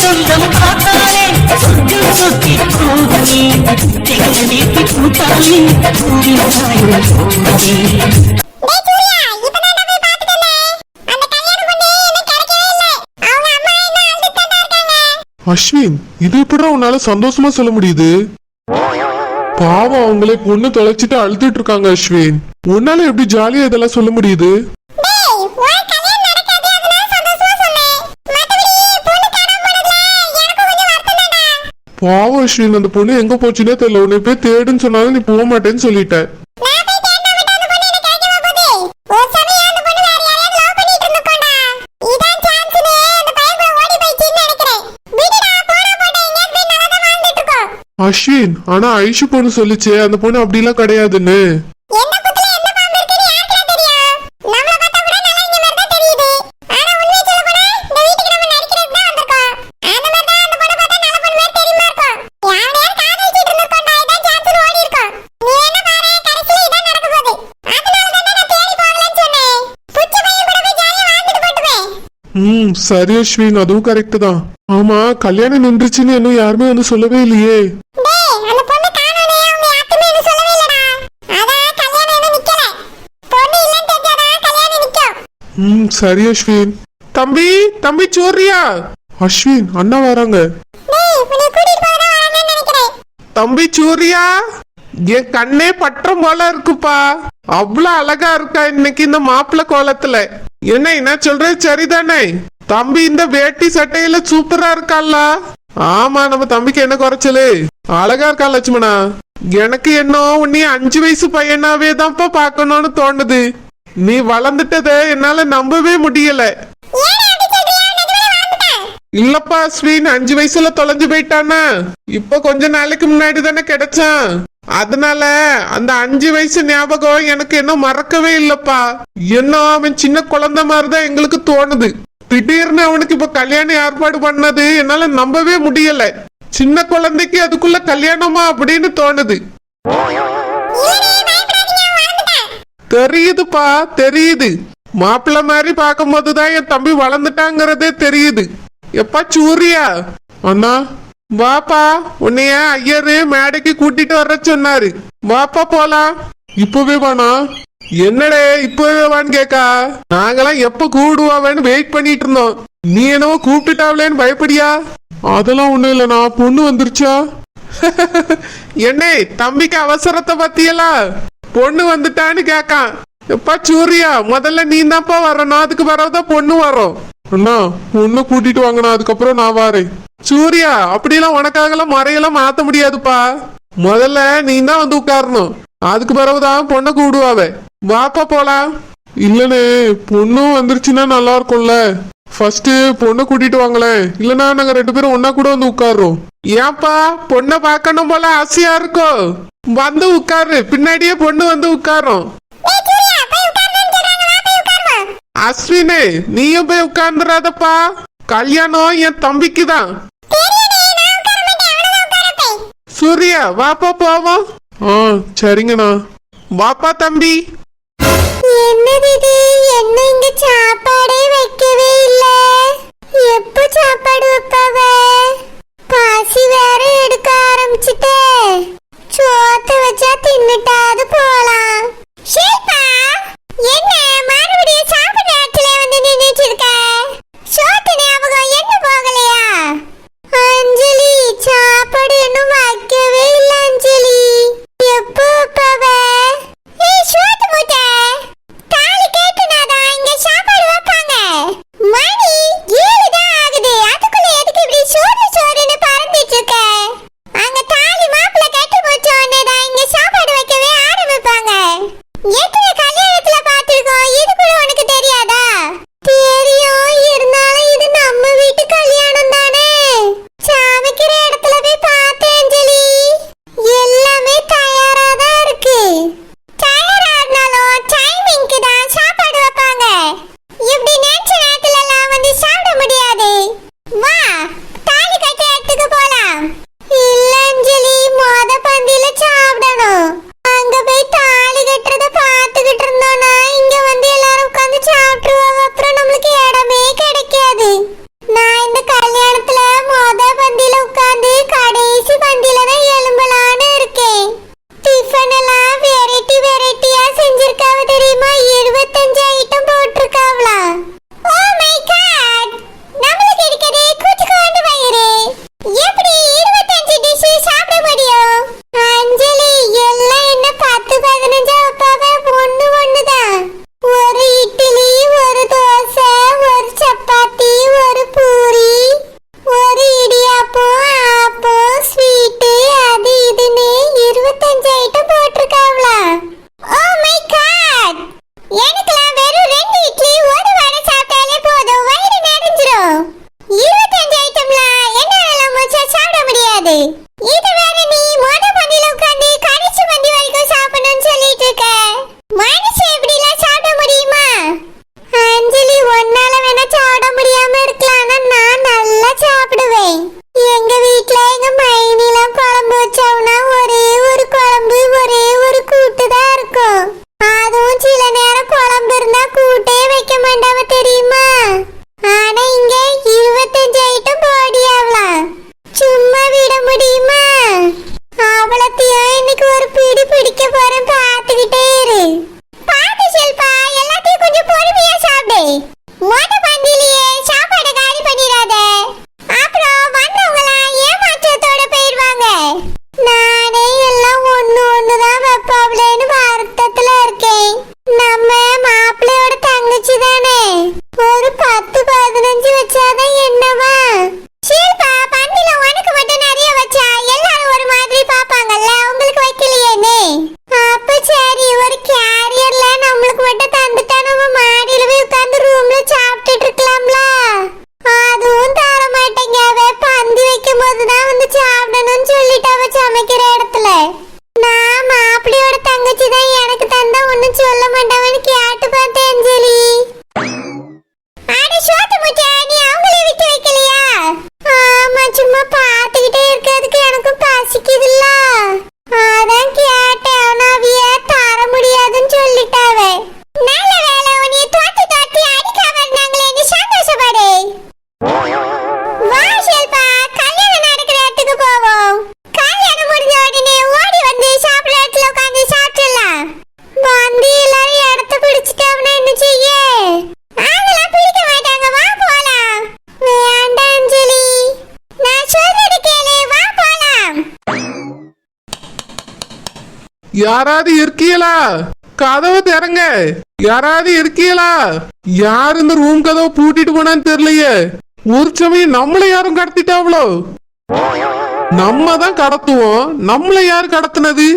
சொந்தம் பார்த்தாலே சொர்க்கம் சொத்தி போகவே தெங்கலேத்தி பூத்தாலே பூவின் சாயம் போகவே. அஸ்வின், இது எப்படா உன்னால சந்தோஷமா சொல்ல முடியுது? பாவம், அவங்களே பொண்ணு தொலைச்சிட்டு அழுதுட்டு இருக்காங்க. அஸ்வின், உன்னால எப்படி ஜாலியா இதெல்லாம் சொல்ல முடியுது? பாவம் அஸ்வின், அந்த பொண்ணு எங்க போச்சுன்னே தெரியல. உன்னை போய் தேடுன்னு சொன்னாலும் நீ போக மாட்டேன்னு சொல்லிட்ட. அஸ்வின், ஆனா ஐஷு பொண்ணு சொல்லிச்சே அந்த பொண்ணு அப்படிலாம் கிடையாதுன்னு. சரி அஸ்வின், அதுவும் கரெக்ட் தான். ஆமா, கல்யாணம் நின்றுச்சுன்னு இன்னும் யாருமே வந்து சொல்லவே இல்லையே. சரி அஸ்வின். தம்பி தம்பி சூர்யா. அஸ்வின், அண்ணா வராங்க. தம்பி சூர்யா, என் கண்ணே பற்றம் போல இருக்குப்பா. அவ்வளவு அழகா இருக்கா இன்னைக்கு இந்த மாப்பிள்ள கோலத்துல. என்ன சொல்றது சரிதானே? தம்பி இந்த வேட்டி சட்டையில சூப்பரா இருக்கால. ஆமா, நம்ம தம்பிக்கு என்ன குறைச்சலு? அழகா இருக்கா லட்சுமணா. எனக்கு என்ன உன்னை 5 வயசு பையனாவே தான்ப்பா பாக்கணும்னு தோணுது. நீ வளர்ந்துட்டத என்னால நம்பவே முடியல. இல்லப்பா அஸ்வின், 5 வயசுல தொலைஞ்சு போயிட்டானா. இப்ப கொஞ்ச நாளைக்கு முன்னாடி தானே கிடைச்சான். அதனால அந்த 5 வயசு ஞாபகம் எனக்கு இன்னும் மறக்கவே இல்லப்பா. என்ன அவன் சின்ன குழந்தை மாதிரிதான் எங்களுக்கு தோணுது. திடீர்னு அவனுக்கு இப்ப கல்யாணம் ஏற்பாடு பண்ணது என்னால நம்பவே முடியல. சின்ன குழந்தைக்கு அதுக்குள்ள கல்யாணமா அப்படின்னு தோணுது. தெரியுதுப்பா, தெரியுது. மாப்பிள்ள மாதிரி பார்க்கும் போதுதான் என் தம்பி வளர்ந்துட்டாங்கிறதே தெரியுது. எப்பா சூர்யா. அண்ணா வாப்பா, உன்னைய ஐயரு மேடைக்கு கூட்டிட்டு வர சொன்னாரு. வாப்பா போலாம். இப்பவே வானா? என்னடே இப்பவே வான்னு கேக்கா? நாங்கெல்லாம் எப்ப கூடுவாவேன்னு வெயிட் பண்ணிட்டு இருந்தோம். நீ என்னவோ கூப்பிட்டுட்டாவலேன்னு பயப்படியா? அதெல்லாம் ஒண்ணும் இல்லண்ணா, பொண்ணு வந்துருச்சா? என்ன தம்பிக்கு அவசரத்தை பத்தியெல்லாம் பொண்ணு வந்துட்டான்னு கேக்கான். எப்பா சூர்யா, முதல்ல நீ தான்ப்பா வரணும், அதுக்கு வரதான் பொண்ணு வரும். அண்ணா பொண்ணு கூட்டிட்டு வாங்கண்ணா, அதுக்கப்புறம் நான் வாரேன். சூர்யா, அப்படிலாம் உனக்காகலாம் முறையெல்லாம் மாத்த முடியாதுப்பா. முதல்ல நீ தான் வந்து உட்காரணும், அதுக்கு பிறகுதான் பொண்ணை கூடுவாவே. வாப்பா போலாம். இல்லனே, பொண்ணும் வந்துருச்சுன்னா நல்லா இருக்கும்ல. ஃபர்ஸ்ட் பொண்ணை கூட்டிட்டு வாங்களேன், இல்லனா நாங்க 2 பேரும் ஒன்னா கூட வந்து உட்காரோம். ஏன்பா, பொண்ணை பார்க்கணும் போல ஆசையா இருக்கும். வந்து உட்காரு, பின்னாடியே பொண்ணு வந்து உட்காரும். அஸ்வினே, நீயும் போய் உட்கார்ந்துடாதப்பா. கல்யாணம் என் தம்பிக்கு தான். சூர்யா வாப்பா போவோம். சரிங்கண்ணா. வாப்பா தம்பி. என்னது இது? என்ன இங்க சாப்பாடே வைக்கவே இல்ல. எப்ப சாப்பாடு வைப்பவ? பசி வேற எடுக்க ஆரம்பிச்சுட்டே. சோத்த வச்சா தின்னுட்டாது போலாம். ஷில்பா, என்ன மறுபடியும் சாப்பிட நேரத்துல வந்து நின்னுட்டு இருக்க? சோத்து ஞாபகம் என்ன போகலையா? அஞ்சலி, சாப்பாடு இன்னும் வைக்கவே இல்ல அஞ்சலி. எப்போ வைப்பவ? ஏய் சோத்து மூட்டை, தாலி கேட்டுனாதான் இங்க சாப்பாடு வைப்பாங்க. மணி 7 தான் ஆகுது, யாராவது இருக்கீங்களா? கதவை திறங்க. யாராவது இருக்கீங்களா? யாரு இந்த ரூம் கதவை பூட்டிட்டு போனான்னு தெரியலையே. ஒரு சமயம் நம்மள யாரும் கடத்திட்டாவளோ? நம்ம தான் கடத்துவோம். நம்மள யாரு கடத்தினது?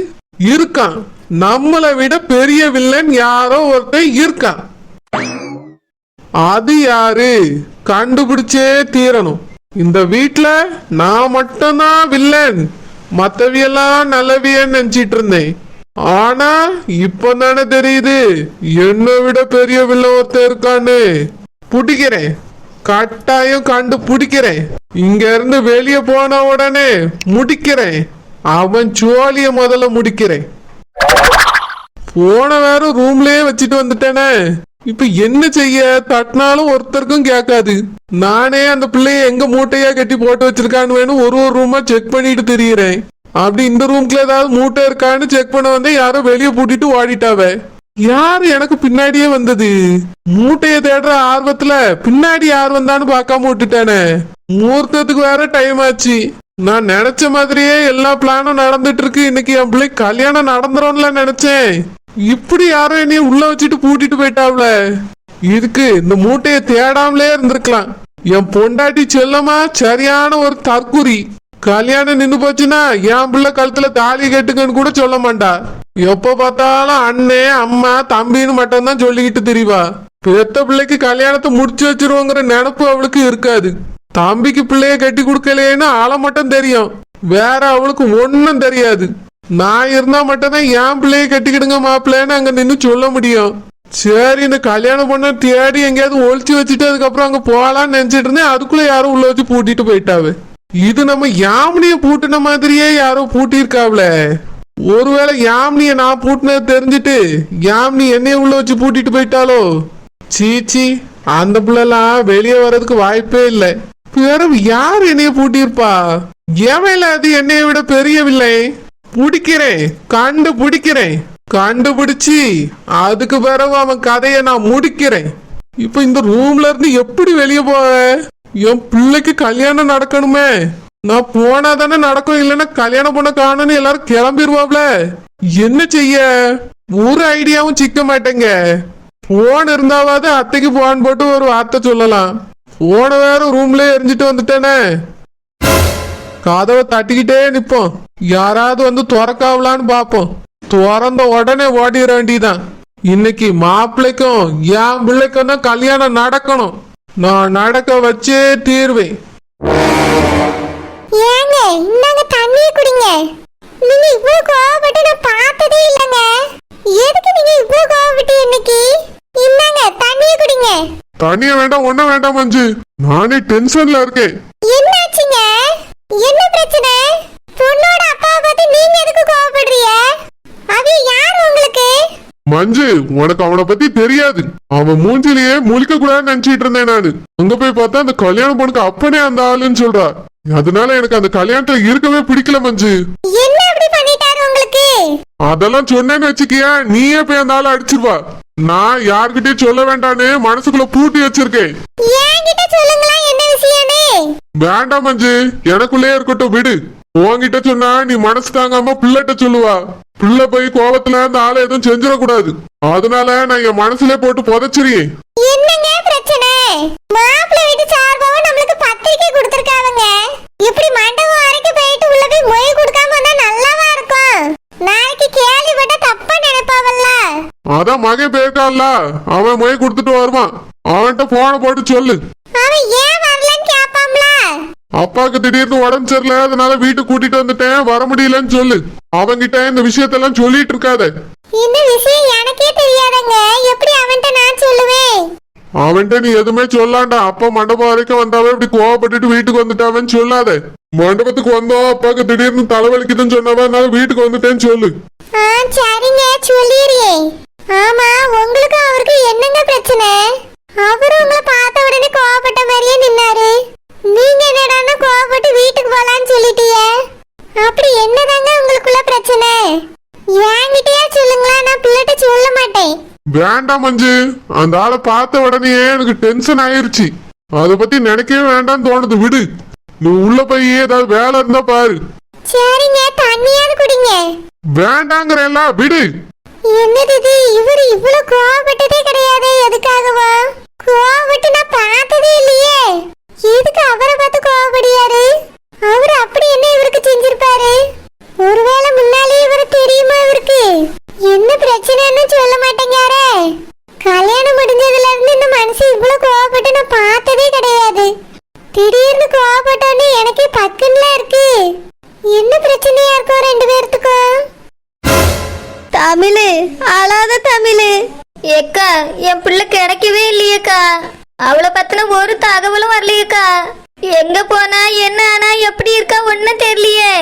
இருக்கான். நம்மளை விட பெரிய வில்லன் யாரோ ஒருத்தன் இருக்கான். அது யாரு? கண்டுபிடிச்சே தீரணும். இந்த வீட்ல நான் மட்டும்தான் வில்லன், மத்தவியெல்லாம் நல்லவியன்னு நினைச்சிட்டு இருந்தேன். ஆனா இப்ப தானே தெரியுது என்னை விட பெரிய வில்லன் ஒருத்தன் இருக்கான்னு. பிடிக்கிறேன், கட்டாயம் கண்டுபிடிக்கிறேன். இங்க இருந்து வெளியே போன உடனே முடிக்கிறேன். அவன் சோழிய முதல்ல முடிக்கிறேன். போன வேற ரூம்லயே வச்சுட்டு வந்துட்டேனே. இப்ப என்ன செய்ய? தட்டினாலும் ஒருத்தருக்கும் கேட்காது. நானே அந்த பிள்ளைய எங்க மூட்டையா கட்டி போட்டு வச்சிருக்கான்னு வேணும் ஒரு ரூமா செக் பண்ணிட்டு தெரியுறேன். அப்படி இந்த ரூம்ல ஏதாவது மூட்டை இருக்கான்னு செக் பண்ண வந்தே யாரோ வெளியே பூட்டிட்டு ஓடிட்டாவ. யாரு எனக்கு பின்னாடியே வந்தது? மூட்டைய தேடுற ஆர்வத்துல பின்னாடி யார் வந்தான்னு பார்க்காம விட்டுட்டானே. முகூர்த்தத்துக்கு வேற டைம் ஆச்சு. நான் நினைச்ச மாதிரியே எல்லா பிளானும் நடந்துட்டு இருக்கு. இன்னைக்கு என் பிள்ளை கல்யாணம் நடந்துரும்ல நினைச்சேன். இப்படி யாரும் என்னைய உள்ள வச்சுட்டு பூட்டிட்டு போயிட்டாவ்ல. இதுக்கு இந்த மூட்டைய தேடாமலே இருந்திருக்கலாம். என் பொண்டாட்டி செல்லமா சரியான ஒரு தற்குறி. கல்யாணம் நின்னு போச்சுன்னா என் பிள்ளை கழுத்துல தாலி கட்டுங்கன்னு கூட சொல்ல மாட்டா. எப்ப பார்த்தாலும் அண்ணே அம்மா தம்பின்னு மட்டும் தான் சொல்லிக்கிட்டு தெரியவா. பெத்த பிள்ளைக்கு கல்யாணத்தை முடிச்சு வச்சிருவோங்கிற நினப்பு அவளுக்கு இருக்காது. தம்பிக்கு பிள்ளைய கட்டி கொடுக்கலேன்னு ஆளை மட்டும் தெரியும், வேற அவளுக்கு ஒன்னும் தெரியாது. நான் இருந்தா மட்டும் தான் என் பிள்ளைய கட்டிக்கிடுங்க மாப்பிள்ளைன்னு அங்க நின்னு சொல்ல முடியும். சரி, இந்த கல்யாணம் பண்ண தேடி எங்கேயாவது ஒழிச்சு வச்சுட்டு அதுக்கப்புறம் அங்க போகலான்னு நினைச்சிட்டு இருந்தேன். அதுக்குள்ள யாரும் உள்ள வச்சு பூட்டிட்டு போயிட்டாவு. இது நம்ம யாமினிய பூட்டின மாதிரியே யாரோ பூட்டிருக்காவ்ல. ஒருவேளை யாமினிய நான் பூட்டினது தெரிஞ்சுட்டு யாமினி என்னைய உள்ள வச்சு பூட்டிட்டு போயிட்டாலோ? சீச்சி, அந்த பிள்ளைலாம் வெளியே வர்றதுக்கு வாய்ப்பே இல்லை. பிறகு யார் என்னைய பூட்டியிருப்பா? எவையில அது என்னைய விட பெரியவில்லை. பிடிக்கிறேன், கண்டுபிடிக்கிறேன். கண்டுபிடிச்சு அதுக்கு பிறகு அவன் கதையை நான் முடிக்கிறேன். இப்ப இந்த ரூம்ல இருந்து எப்படி வெளியே போவ? என் பிள்ளைக்கு கல்யாணம் நடக்கணுமே. நான் போனா தானே நடக்கும், இல்லைன்னா கல்யாணம் பண்ண காணும்னு எல்லாரும் கிளம்பிடுவாப்ல. என்ன செய்ய? ஒரு ஐடியாவும் சிக்க மாட்டேங்க. போன் இருந்தாவது அத்தைக்கு போன் போட்டு ஒரு வார்த்தை சொல்லலாம். போன வேற ரூம்ல எரிஞ்சிட்டு வந்துட்டேனே. கதவை தட்டிக்கிட்டே நிப்போம். யாராவது வந்து திறக்காவலான்னு பாப்போம். திறந்த உடனே ஓடிட வேண்டியதான். இன்னைக்கு மாப்பிள்ளைக்கும் என் பிள்ளைக்கும் தான் கல்யாணம் நடக்கணும். நான் நடக்க வச்சே தீர்வேன். ஏங்க, இந்தாங்க தண்ணி குடிங்க. நீங்க இவ்வளவு கோவப்பட்டு நான் பார்த்ததே இல்லைங்க. எதுக்கு நீங்க இவ்வளவு கோவப்பட்டு இன்னைக்கு? இந்தாங்க தண்ணியை குடிங்க. தண்ணிய வேண்டாம், ஒண்ணும் வேண்டாம் மஞ்சு. நானே டென்ஷன்ல இருக்கேன். என்னாச்சுங்க? என்ன பிரச்சனை? பொண்ணோட அப்பாவை பார்த்து நீங்க எதுக்கு கோவப்படுறீங்க? அது யார் உங்களுக்கு? மஞ்சு, உனக்கு அவனை பத்தி தெரியாது. அவன் மூஞ்சிலேயே முழிக்க கூடாதுன்னு நினைச்சிட்டு இருந்தேன் நானு. அங்க போய் பார்த்தா அந்த கல்யாணம் பொண்ணுக்கு அப்பனே அந்த ஆளுன்னு சொல்றா. அதனால எனக்கு அந்த கல்யாணத்துல இருக்கவே பிடிக்கல மஞ்சு. என்ன அப்படி பண்ணிட்டாரு உங்களுக்கு? அதெல்லாம் சொன்னேன்னு வச்சுக்கியா, நீயே போய் அந்த ஆளை அடிச்சிருவா. நான் யார்கிட்டயும் சொல்ல வேண்டான்னு மனசுக்குள்ள பூட்டி வச்சிருக்கேன். என்கிட்ட சொல்லுங்களா என்ன விஷயம்னு? வேண்டாம் மஞ்சு, எனக்குள்ளே இருக்கட்டும், விடு. உன்கிட்ட சொன்னா நீ மனசு தாங்காம பிள்ளைகிட்ட சொல்லுவா. பிள்ளை போய் கோபத்துல அந்த ஆளை எதுவும் செஞ்சிடக்கூடாது. அதனால நான் என் மனசுல போட்டு புதைச்சிருக்கேன். என்னங்க பிரச்சனை? மாப்பிள்ளை வீட்டு சார்பாக நம்மளுக்கு பத்திரிக்கை கொடுத்திருக்காங்க. இப்படி மண்டபம் வரைக்கும் போயிட்டு உள்ள போய் மொய் கொடுக்காம வந்தா நல்லாவா இருக்கும்? நாளைக்கு கேள்விப்பட்ட தப்பா நினைப்பாவல்ல. அதான் மகன் போயிருக்கான்ல, அவன் மொய் கொடுத்துட்டு வருவான். அவன்கிட்ட போன போட்டு சொல்லு. அவன் ஏன் வரலன்னு கேட்பாம்ல. அப்பாக்கு திடீர்னு உடம்பு சரியில்லை, அதனால வீட்டுக்கு கூட்டிட்டு வந்துட்டேன், வர முடியலன்னு சொல்லு. அவன்கிட்ட இந்த விஷயத்தெல்லாம் சொல்லிட்டு இருக்காத. இந்த விஷயம் எனக்கே தெரியாதங்க. எப்படி அவன்கிட்ட நான் சொல்லுவேன்? அவன்கிட்ட நீ எதுவுமே சொல்லாண்டா. அப்பா மண்டபம் வரைக்கும் வந்தாவே இப்படி கோவப்பட்டுட்டு வீட்டுக்கு வந்துட்டாவன்னு சொல்லாத. மண்டபத்துக்கு வந்தோம், அப்பாக்கு திடீர்னு தலைவலிக்குதுன்னு சொன்னவன், அதனால வீட்டுக்கு வந்துட்டேன்னு சொல்லு. சரிங்க, சொல்லிடுறேன். ஆமா, உங்களுக்கு அவருக்கு என்னங்க பிரச்சனை? அவரு உங்களை பார்த்த உடனே கோவப்பட்ட மாதிரியே நின்னாரு. நீங்க என்னடான்னா கோவப்பட்டு வீட்டுக்கு போலான்னு சொல்லிட்டீங்க. அப்படி என்னதாங்க உங்களுக்குள்ள பிரச்சனை? என்கிட்டயே சொல்லுங்களா, நான் பிள்ளைகிட்ட சொல்ல மாட்டேன். வேண்டாம் மஞ்சு, அந்த ஆளை பார்த்த உடனே எனக்கு டென்ஷன் ஆயிருச்சு. அதை பத்தி நினைக்கவே வேண்டாம்னு தோணுது, விடு. நீ உள்ள போய் ஏதாவது வேலை இருந்தா பாரு. சரிங்க, தண்ணியாவது குடிங்க. வேண்டாங்கிறல்ல விடு. என்னது இது, இவர் இவ்வளவு கோவப்பட்டதே கிடையாது. எதுக்காகவா கோவப்பட்டு நான் பார்த்ததே இல்லையே. எதுக்கு அவரை பார்த்து கோவப்படியாரு? அவர் அப்படி என்ன இவருக்கு செஞ்சிருப்பாரு? ஒருவேளை முன்னாலே இவரு தெரியுமா? இவருக்கு என்ன பிரச்சனைன்னு சொல்ல மாட்டேங்காரே. கல்யாணம் முடிஞ்சதுல இருந்து இந்த மனுஷன் இவ்வளவு கோவப்பட்டு நான் பார்த்ததே கிடையாது. திடீர்னு கோவப்பட்டோன்னு எனக்கே பக்குன்ல இருக்கு. என்ன பிரச்சனையா இருக்கும் ரெண்டு பேர்த்துக்கும்? தமிழ் அழாத தமிழ். ஏக்கா என் பிள்ளை கிடைக்கவே இல்லையேக்கா. அவளை பத்தின ஒரு தகவலும் வரலையேக்கா. எங்க போனா என்ன ஆனா எப்படி இருக்கா ஒன்னும் தெரியலையே.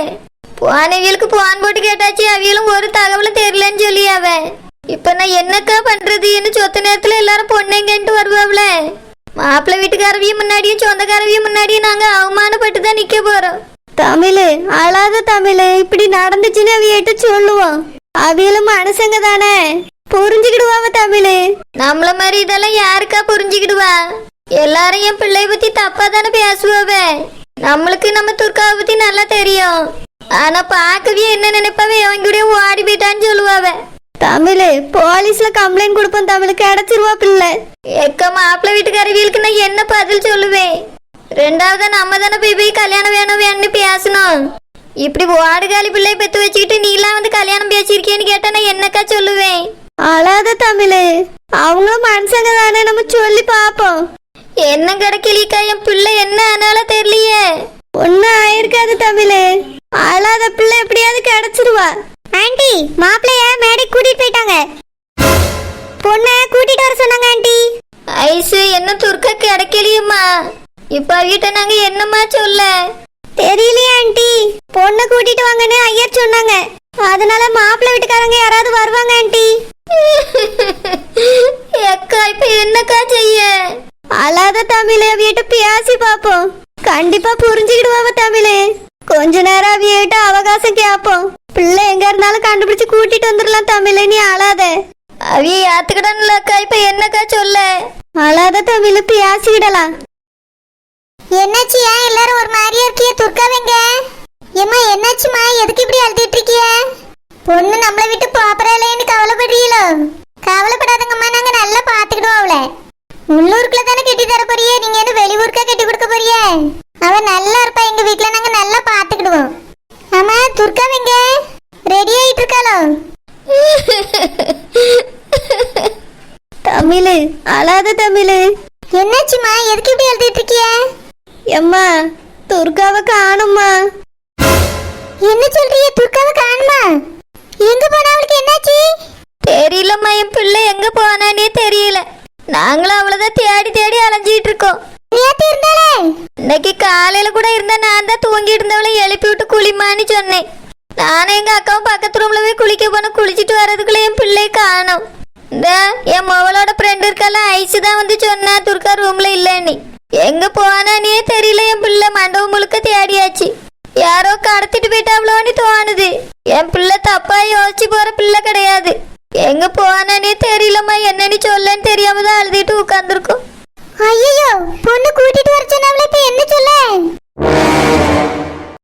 போனவியலுக்கு போன் போட்டு கேட்டாச்சு, அவியலும் ஒரு தகவலும் தெரியலன்னு சொல்லி அவன். இப்ப நான் என்னக்கா பண்றதுன்னு சொத்த நேரத்துல எல்லாரும் பொண்ணுங்கன்ட்டு வருவாப்ல. மாப்பிள்ளை வீட்டுக்காரவியும் முன்னாடியும் சொந்தக்காரவியும் முன்னாடியும் நாங்க அவமானப்பட்டு தான் நிக்க போறோம். தமிழ் அழாத தமிழ். இப்படி நடந்துச்சுன்னு அவியிட்ட சொல்லுவோம். அவியலும் மனுஷங்க தானே, புரிஞ்சுக்கிடுவாவ தமிழ். நம்மள மாதிரி இதெல்லாம் யாருக்கா புரிஞ்சுக்கிடுவா? எல்லாரும் என் பிள்ளைய பத்தி தப்பா தானே பேசுவாவ. நம்மளுக்கு நம்ம துர்காவை பத்தி நல்லா தெரியும். ஆனா பாக்கவே என்ன நினைப்பாவே அவங்க கூட ஓடி போயிட்டான்னு சொல்லுவாவ. தமிழ் போலீஸ்ல கம்ப்ளைண்ட் கொடுப்போம். தமிழ் கிடைச்சிருவா பிள்ளை. எக்க மாப்பிள்ளை வீட்டுக்காரவியலுக்கு நான் என்ன பதில் சொல்லுவேன்? ரெண்டாவது நம்ம தானே போய் கல்யாணம் வேணும் வேணும்னு பேசணும். இப்படி வாடுகாலி பிள்ளை பெத்து வச்சுக்கிட்டு நீ எல்லாம் வந்து கல்யாணம் பேசிருக்கேன்னு கேட்டா நான் என்னக்கா சொல்லுவேன்? அழாத தமிழ், அவங்களும் மனுஷங்க தானே, நம்ம சொல்லி பாப்போம். என்ன கிடைக்கலிக்கா, என் பிள்ளை என்ன ஆனாலும் தெரியலையே. ஒன்னும் ஆயிருக்காது தமிழ், அழாத பிள்ளை எப்படியாவது கிடைச்சிருவா. ஆண்டி, மாப்பிள்ளைய மேடைக்கு கூட்டிட்டு போயிட்டாங்க. பொண்ணை கூட்டிட்டு வர சொன்னாங்க ஆண்டி. ஐசு என்ன துர்க்கா கிடைக்கலையுமா? இப்ப வீட்டை நாங்க என்னமா சொல்ல? தெரியலையே ஆண்டி, பொண்ணை கூட்டிட்டு வாங்கன்னு ஐயர் சொன்னாங்க. அதனால மாப்பிள்ளை வீட்டுக்காரங்க யாராவது வருவாங்க ஆண்டி. அக்கா இப்ப என்னக்கா செய்ய? அழாத தமிழ், அவியிட்ட பேசி பாப்போம். கண்டிப்பா புரிஞ்சுக்கிடுவாவ தமிழ். கொஞ்ச நேரம் அவியிட்ட அவகாசம் கேப்போம். பிள்ளை எங்க இருந்தாலும் கண்டுபிடிச்சு கூட்டிட்டு வந்துடலாம் தமிழ், நீ அழாத. அவிய யாத்துக்கிடல அக்கா, இப்ப என்னக்கா சொல்ல? அழாத தமிழ், பேசிக்கிடலாம். என்னாச்சு? ஏன் எல்லாரும் ஒரு மாதிரியா இருக்கிய? துர்காவங்க ஏமா என்னாச்சுமா? எதுக்கு இப்படி அழுதுட்டு இருக்கிய? பொண்ணு நம்மளை விட்டு போப்பறலேன்னு கவலைப்படுறீங்களோ? கவலைப்படாதங்கம்மா, நாங்க நல்லா பாத்துக்கிடுவோம் அவளை. உள்ளூருக்குள்ள தானே கட்டி தர போறியே, நீங்க என்ன வெளியூருக்கா கட்டி கொடுக்க போறிய? அவ நல்லா இருப்பா, எங்க வீட்டுல நாங்க நல்லா பாத்துக்கிடுவோம். ஆமா, துர்காவங்க ரெடி ஆயிட்டு இருக்காளோ? தமிழ் அழாத தமிழ். என்னாச்சுமா? எதுக்கு இப்படி அழுதுட்டு இருக்கிய? எம்மா துர்காவை காணுமா? என்ன சொல்றீங்க? துர்காவை காணுமா? எங்க போனா? அவளுக்கு என்னாச்சு? தெரியலம்மா, என் பிள்ளை எங்க போனானே தெரியல. நாங்களும் அவ்வளவுதான் தேடி தேடி அலைஞ்சிட்டு இருக்கோம். நேத்து இருந்தாளே? இன்னைக்கு காலையில கூட இருந்த, நான் தான் தூங்கிட்டு இருந்தவளை எழுப்பி விட்டு குளிமான்னு சொன்னேன். நானும் எங்க அக்காவும் பக்கத்து ரூம்ல போய் குளிக்க போனோம். குளிச்சுட்டு வர்றதுக்குள்ள என் பிள்ளை காணும். இந்த என் மவளோட ஃப்ரெண்ட் இருக்கால ஐசு தான் வந்து சொன்னா துர்கா ரூம்ல இல்லன்னு. எங்க போனானே தெரியல. என் பிள்ளை மண்டபம் முழுக்க தேடியாச்சு. யாரோ கடத்திட்டு போயிட்டாவளோன்னு தோணுது. என் பிள்ளை தப்பா யோசிச்சு போற பிள்ளை கிடையாது. எங்க போனானே தெரியலம்மா, என்னன்னு சொல்லன்னு தெரியாம தான் அழுதுட்டு உட்கார்ந்துருக்கோம். ஐயோ, பொண்ணு கூட்டிட்டு வர சொன்னாவளே, இப்ப என்ன சொல்ல?